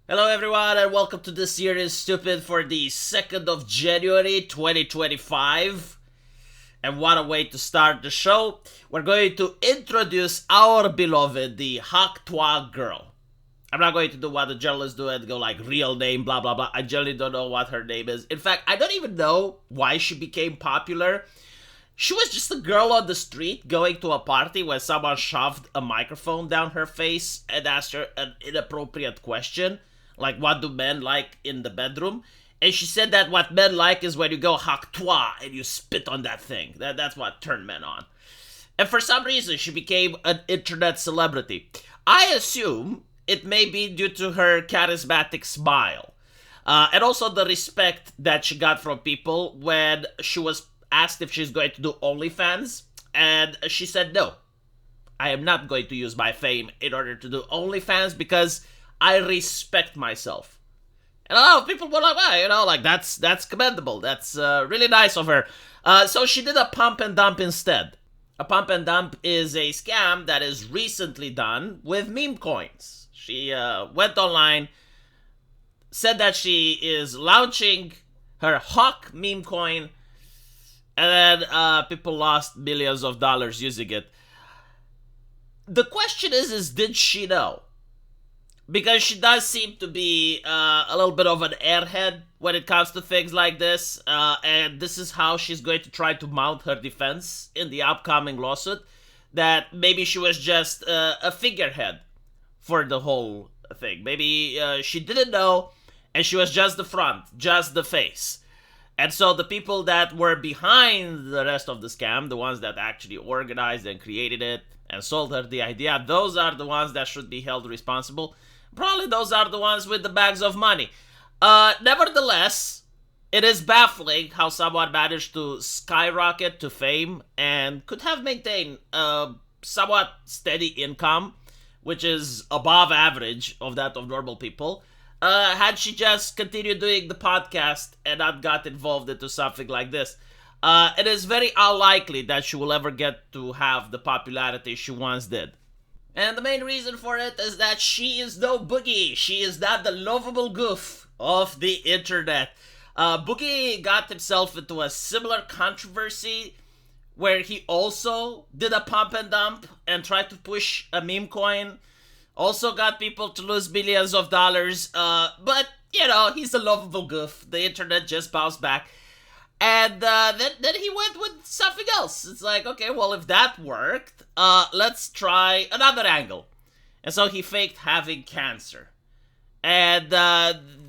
Hello everyone and welcome to this series Stupid for the 2nd of January 2025. And what a way to start the show. We're going to introduce our beloved, the Hak Twa girl. I'm not going to do what the journalists do and go like real name, blah blah blah. I generally don't know what her name is. In fact, I don't even know why she became popular. She was just a girl on the street going to a party when someone shoved a microphone down her face and asked her an inappropriate question, like what do men like in the bedroom? And she said that what men like is when you go hak toi and you spit on that thing. That's what turned men on. And for some reason, she became an internet celebrity. I assume it may be due to her charismatic smile. And also the respect that she got from people when she was asked if she's going to do OnlyFans. And she said, no, I am not going to use my fame in order to do OnlyFans because I respect myself. And a lot of people were like, well, like that's commendable. That's really nice of her. So she did a pump and dump instead. A pump and dump is a scam that is recently done with meme coins. She went online, said that she is launching her Hawk meme coin, and then people lost millions of dollars using it. The question is did she know? Because she does seem to be a little bit of an airhead when it comes to things like this, and this is how she's going to try to mount her defense in the upcoming lawsuit, that maybe she was just a figurehead for the whole thing. Maybe she didn't know, and she was just the front, just the face. And so the people that were behind the rest of the scam, the ones that actually organized and created it and sold her the idea, those are the ones that should be held responsible. Probably those are the ones with the bags of money. Nevertheless, it is baffling how someone managed to skyrocket to fame and could have maintained a somewhat steady income, which is above average of that of normal people, had she just continued doing the podcast and not got involved into something like this. It is very unlikely that she will ever get to have the popularity she once did. And the main reason for it is that she is no Boogie. She is not the lovable goof of the internet. Boogie got himself into a similar controversy where he also did a pump and dump and tried to push a meme coin. Also got people to lose billions of dollars. But, he's a lovable goof. The internet just bounced back. And then he went with something else. It's like, okay, well, if that worked, let's try another angle. And so he faked having cancer. And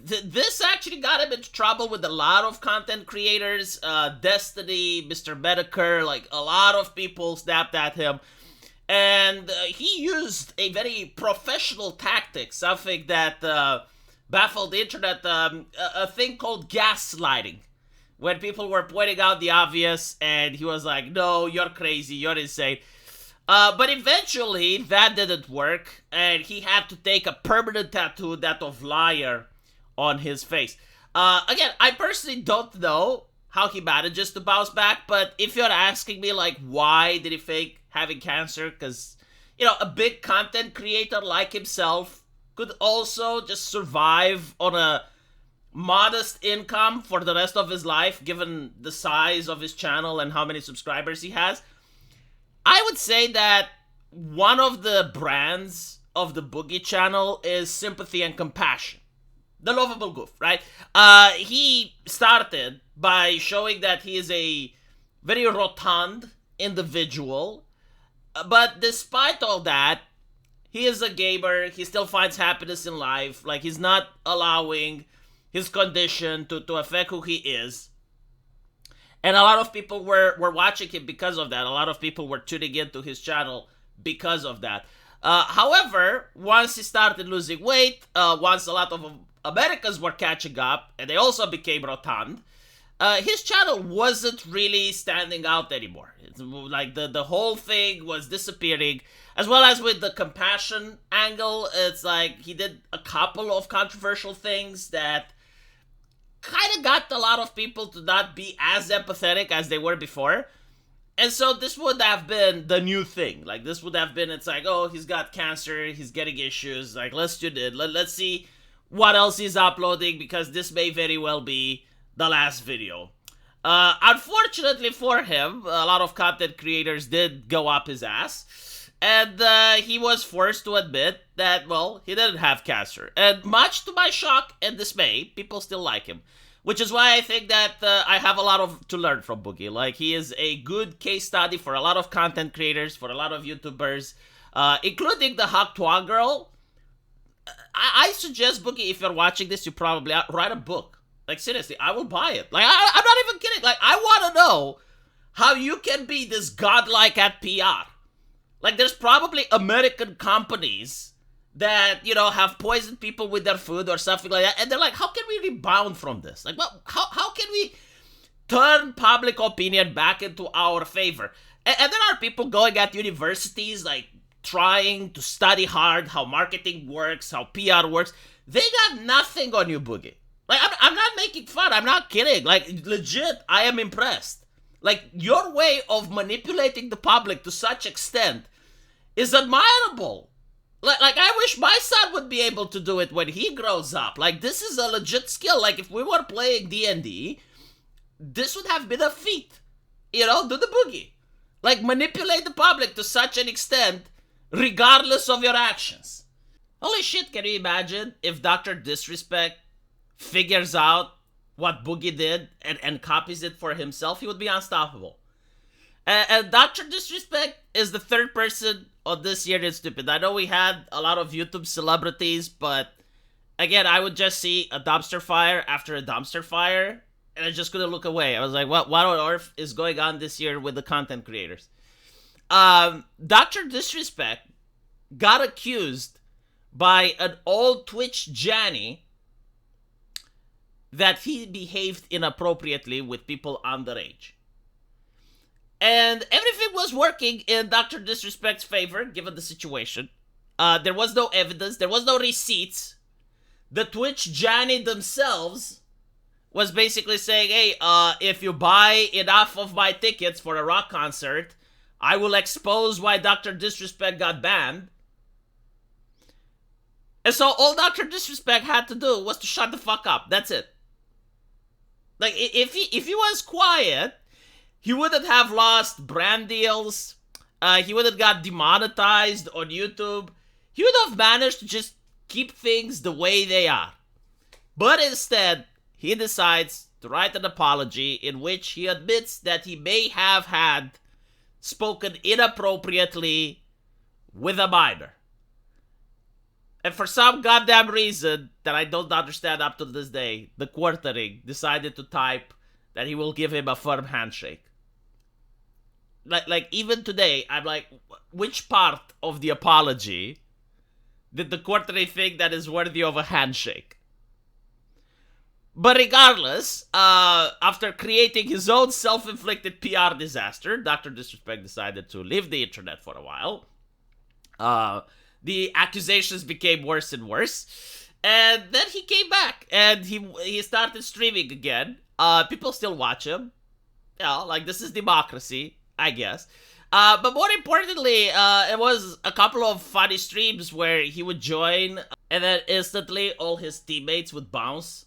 this actually got him into trouble with a lot of content creators. Destiny, Mr. Medicare, like a lot of people snapped at him. And he used a very professional tactic, something that baffled the internet, a thing called gaslighting. When people were pointing out the obvious, and he was like, no, you're crazy, you're insane. But eventually, that didn't work, and he had to take a permanent tattoo, that of liar, on his face. Again, I personally don't know how he manages to bounce back, but if you're asking me, like, why did he fake having cancer? Because, a big content creator like himself could also just survive on a modest income for the rest of his life, given the size of his channel and how many subscribers he has. I would say that one of the brands of the Boogie channel is sympathy and compassion. The lovable goof, right? He started by showing that he is a very rotund individual, but despite all that, he is a gamer. He still finds happiness in life. Like, he's not allowing his condition to affect who he is. And a lot of people were watching him because of that. A lot of people were tuning into his channel because of that. However, once he started losing weight, once a lot of Americans were catching up, and they also became rotund, his channel wasn't really standing out anymore. It's like the whole thing was disappearing, as well as with the compassion angle. It's like he did a couple of controversial things that kind of got a lot of people to not be as empathetic as they were before. And so this would have been the new thing. Like, this would have been, it's like, oh, he's got cancer, he's getting issues, like, let's do it. Let's see what else he's uploading, because this may very well be the last video. Unfortunately for him, a lot of content creators did go up his ass, and he was forced to admit that, well, he didn't have cancer. And much to my shock and dismay, people still like him. Which is why I think that I have a lot to learn from Boogie. Like, he is a good case study for a lot of content creators, for a lot of YouTubers, including the Hak Tua girl. I suggest, Boogie, if you're watching this, you probably write a book. Like, seriously, I will buy it. Like, I'm not even kidding. Like, I want to know how you can be this godlike at PR. Like, there's probably American companies that, you know, have poisoned people with their food or something like that. And they're like, how can we rebound from this? Like, well, how can we turn public opinion back into our favor? And there are people going at universities, like, trying to study hard how marketing works, how PR works. They got nothing on you, Boogie. Like, I'm not making fun. I'm not kidding. Like, legit, I am impressed. Like, your way of manipulating the public to such extent is admirable. Like, I wish my son would be able to do it when he grows up. Like, this is a legit skill. Like, if we were playing D&D, this would have been a feat. You know, do the Boogie. Like, manipulate the public to such an extent, regardless of your actions. Holy shit, can you imagine if Dr. Disrespect figures out what Boogie did and copies it for himself? He would be unstoppable. And Dr. Disrespect is the third person on this year that's stupid. I know we had a lot of YouTube celebrities, but again, I would just see a dumpster fire after a dumpster fire, and I just couldn't look away. I was like, what on earth is going on this year with the content creators? Dr. Disrespect got accused by an old Twitch Janny that he behaved inappropriately with people underage. And everything was working in Dr. Disrespect's favor, given the situation. There was no evidence. There was no receipts. The Twitch Janny themselves was basically saying, hey, if you buy enough of my tickets for a rock concert, I will expose why Dr. Disrespect got banned. And so all Dr. Disrespect had to do was to shut the fuck up. That's it. Like, if he was quiet, he wouldn't have lost brand deals. He would have got demonetized on YouTube. He would have managed to just keep things the way they are. But instead, he decides to write an apology in which he admits that he may have had spoken inappropriately with a minor. And for some goddamn reason that I don't understand up to this day, the quartering decided to type that he will give him a firm handshake. Like even today, I'm like, which part of the apology did the quartering think that is worthy of a handshake? But regardless, after creating his own self-inflicted PR disaster, Dr. Disrespect decided to leave the internet for a while. The accusations became worse and worse. And then he came back and he started streaming again. People still watch him. You know, like, this is democracy, I guess. But more importantly, it was a couple of funny streams where he would join and then instantly all his teammates would bounce.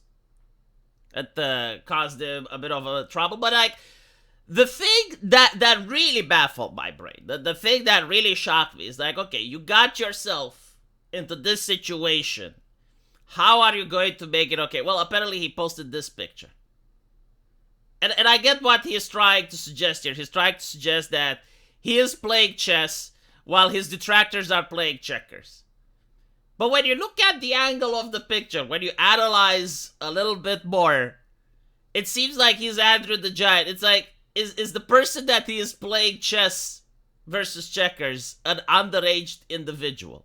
It caused him a bit of a trouble. But, like, the thing that really baffled my brain, the thing that really shocked me is, like, okay, you got yourself into this situation. How are you going to make it okay? Well, apparently he posted this picture. And I get what he is trying to suggest here. He's trying to suggest that he is playing chess while his detractors are playing checkers. But when you look at the angle of the picture, when you analyze a little bit more, it seems like he's Andrew the Giant. It's like, is the person that he is playing chess versus checkers an underaged individual?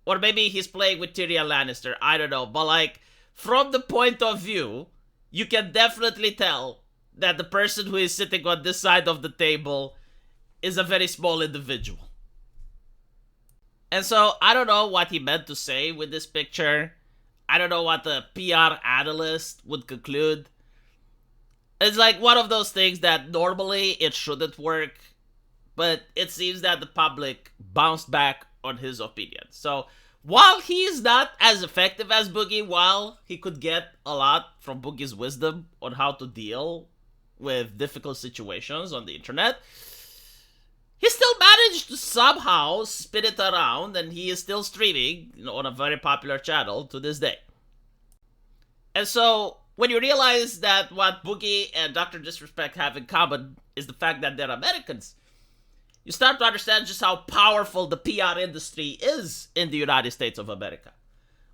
Or maybe he's playing with Tyrion Lannister. I don't know. But, like, from the point of view, you can definitely tell that the person who is sitting on this side of the table is a very small individual. And so, I don't know what he meant to say with this picture. I don't know what the PR analyst would conclude. It's like one of those things that normally it shouldn't work, but it seems that the public bounced back on his opinion. So, While he is not as effective as Boogie, while he could get a lot from Boogie's wisdom on how to deal with difficult situations on the internet, he still managed to somehow spin it around, and he is still streaming, on a very popular channel to this day. And so, when you realize that what Boogie and Dr. Disrespect have in common is the fact that they're Americans, you start to understand just how powerful the PR industry is in the United States of America.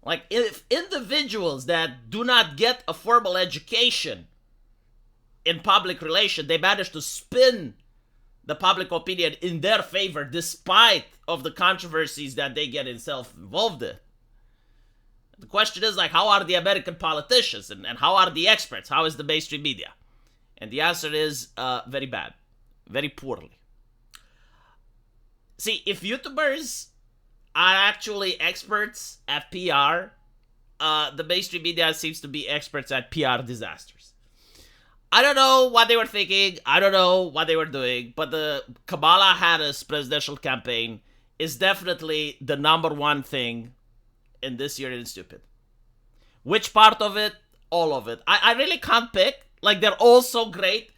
Like, if individuals that do not get a formal education in public relation, they manage to spin the public opinion in their favor despite of the controversies that they get themselves involved in. The question is, like, how are the American politicians and how are the experts? How is the mainstream media? And the answer is very bad, very poorly. See, if YouTubers are actually experts at PR, the mainstream media seems to be experts at PR disasters. I don't know what they were thinking. I don't know what they were doing. But the Kamala Harris presidential campaign is definitely the number one thing in this year in Stupid. Which part of it? All of it. I really can't pick. Like, they're all so great.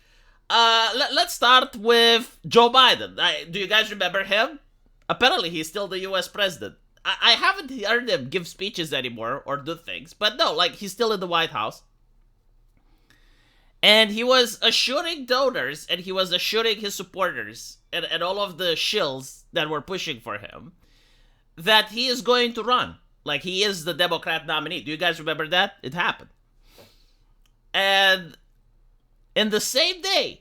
Let's start with Joe Biden. Do you guys remember him? Apparently, he's still the U.S. president. I haven't heard him give speeches anymore or do things. But no, like, he's still in the White House. And he was assuring donors and he was assuring his supporters and all of the shills that were pushing for him that he is going to run. Like, he is the Democrat nominee. Do you guys remember that? It happened. And in the same day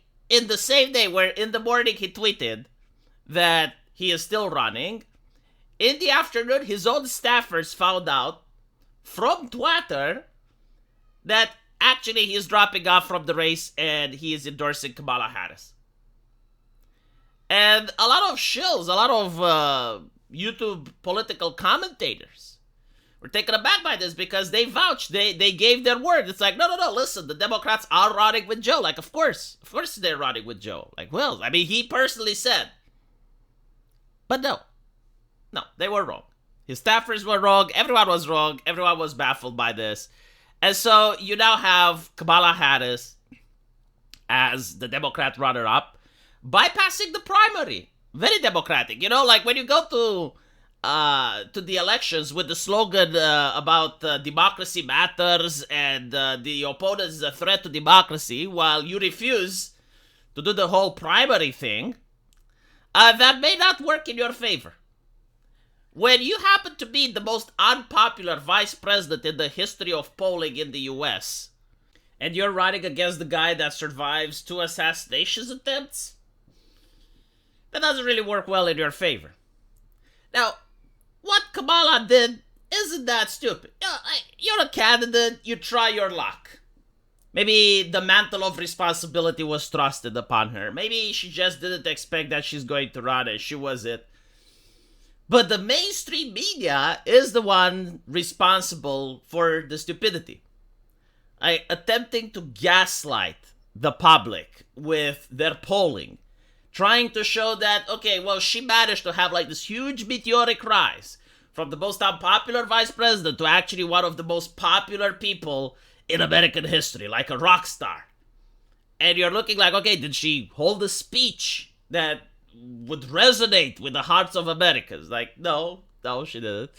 where in the morning he tweeted that he is still running, in the afternoon his own staffers found out from Twitter that actually he's dropping off from the race and he is endorsing Kamala Harris. And a lot of shills, a lot of YouTube political commentators were taken aback by this because they vouched, they gave their word. It's like, no, listen, the Democrats are running with Joe. Like, of course they're running with Joe. Like, well, I mean, he personally said. But no, they were wrong. His staffers were wrong. Everyone was wrong. Everyone was baffled by this. And so you now have Kamala Harris as the Democrat runner-up, bypassing the primary. Very democratic. Like when you go to the elections with the slogan about democracy matters and the opponent is a threat to democracy, while you refuse to do the whole primary thing, that may not work in your favor. When you happen to be the most unpopular vice president in the history of polling in the US, and you're running against the guy that survives 2 assassination attempts, that doesn't really work well in your favor. Now, what Kamala did isn't that stupid. You're a candidate, you try your luck. Maybe the mantle of responsibility was thrusted upon her. Maybe she just didn't expect that she's going to run and she was it. But the mainstream media is the one responsible for the stupidity. Attempting to gaslight the public with their polling. Trying to show that, okay, well, she managed to have like this huge meteoric rise from the most unpopular vice president to actually one of the most popular people in American history, like a rock star. And you're looking like, okay, did she hold a speech that would resonate with the hearts of Americans? Like, no, she didn't.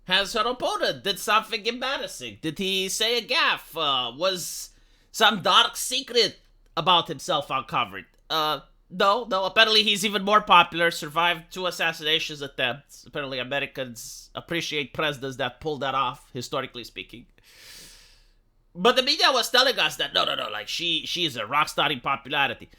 Has her opponent did something embarrassing? Did he say a gaffe? Was some dark secret about himself uncovered? No. Apparently he's even more popular, survived 2 assassination attempts. Apparently Americans appreciate presidents that pull that off, historically speaking. But the media was telling us that, no, like she is a rock star in popularity.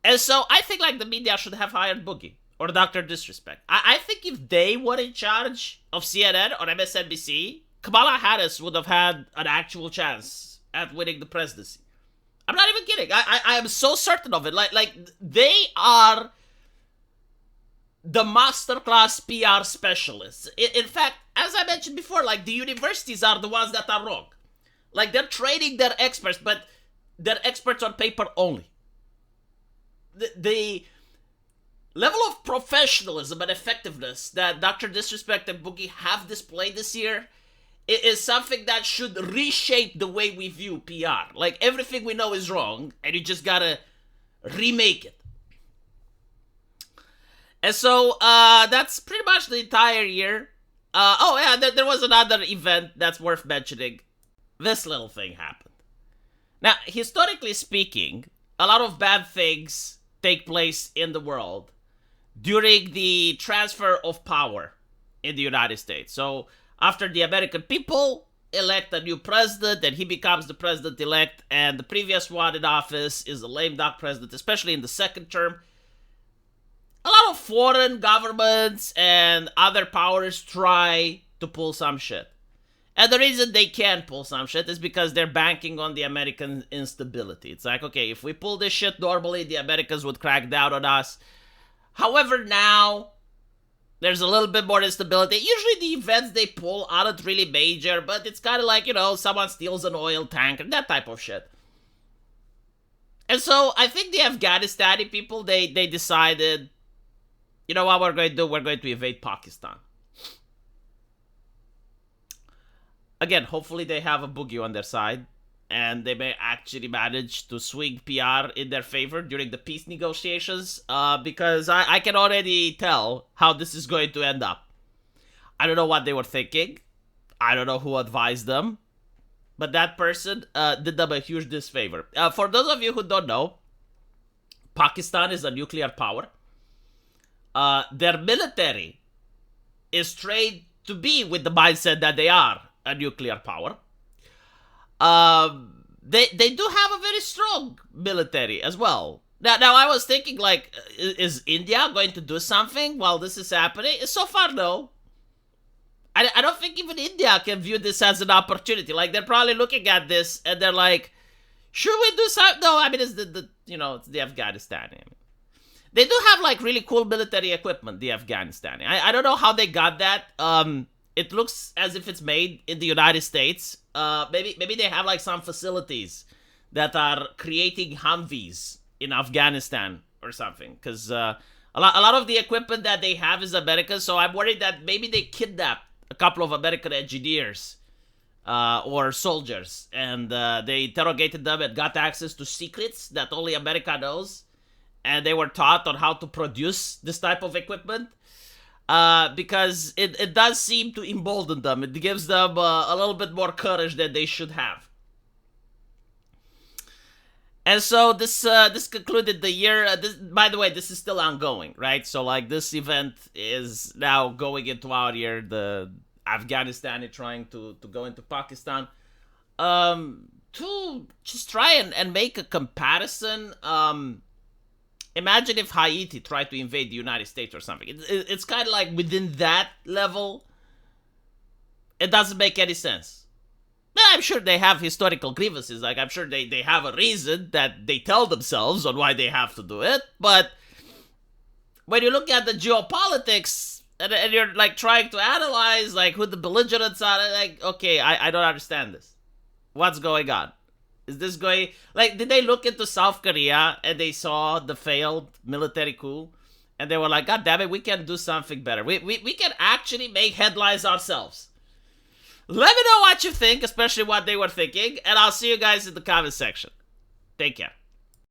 And so I think like the media should have hired Boogie or Dr. Disrespect. I think if they were in charge of CNN or MSNBC, Kamala Harris would have had an actual chance at winning the presidency. I'm not even kidding. I am so certain of it. Like they are the masterclass PR specialists. In fact, as I mentioned before, like the universities are the ones that are wrong. Like they're training their experts, but they're experts on paper only. level of professionalism and effectiveness that Dr. Disrespect and Boogie have displayed this year is something that should reshape the way we view PR. Like, everything we know is wrong, and you just gotta remake it. And so, that's pretty much the entire year. Oh yeah, there was another event that's worth mentioning. This little thing happened. Now, historically speaking, a lot of bad things take place in the world during the transfer of power in the United States. So, after the American people elect a new president, and he becomes the president-elect, and the previous one in office is a lame duck president, especially in the second term, a lot of foreign governments and other powers try to pull some shit. And the reason they can pull some shit is because they're banking on the American instability. It's like, okay, if we pull this shit normally, the Americans would crack down on us. However, now, there's a little bit more instability. Usually the events they pull aren't really major, but it's kind of like, you know, someone steals an oil tanker, that type of shit. And so, I think the Afghanistani people, they decided, you know what we're going to do? We're going to invade Pakistan. Again, hopefully they have a Boogie on their side, and they may actually manage to swing PR in their favor during the peace negotiations, because I can already tell how this is going to end up. I don't know what they were thinking. I don't know who advised them, but that person did them a huge disfavor. For those of you who don't know, Pakistan is a nuclear power. Their military is trained to be with the mindset that they are a nuclear power. They do have a very strong military as well. Now I was thinking, like, is India going to do something while this is happening? So far, no. I don't think even India can view this as an opportunity. Like, they're probably looking at this and they're like, should we do something? No, I mean, it's it's the Afghanistan. I mean, they do have, like, really cool military equipment, the Afghanistani. I don't know how they got that. It looks as if it's made in the United States. Maybe they have, like, some facilities that are creating Humvees in Afghanistan or something. Because a lot of the equipment that they have is American, so I'm worried that maybe they kidnapped a couple of American engineers or soldiers, and they interrogated them and got access to secrets that only America knows. And they were taught on how to produce this type of equipment, because it does seem to embolden them. It gives them a little bit more courage than they should have. And so this concluded the year. By the way, this is still ongoing, right? So, like, this event is now going into our year. The Afghanistan is trying to go into Pakistan. To just try and make a comparison, imagine if Haiti tried to invade the United States or something. It's kind of like within that level. It doesn't make any sense. I'm sure they have historical grievances. Like, I'm sure they have a reason that they tell themselves on why they have to do it. But when you look at the geopolitics and you're, like, trying to analyze, like, who the belligerents are, like, okay, I don't understand this. What's going on? Is this going... Like, did they look into South Korea and they saw the failed military coup? And they were like, God damn it, we can do something better. We can actually make headlines ourselves. Let me know what you think, especially what they were thinking. And I'll see you guys in the comment section. Take care.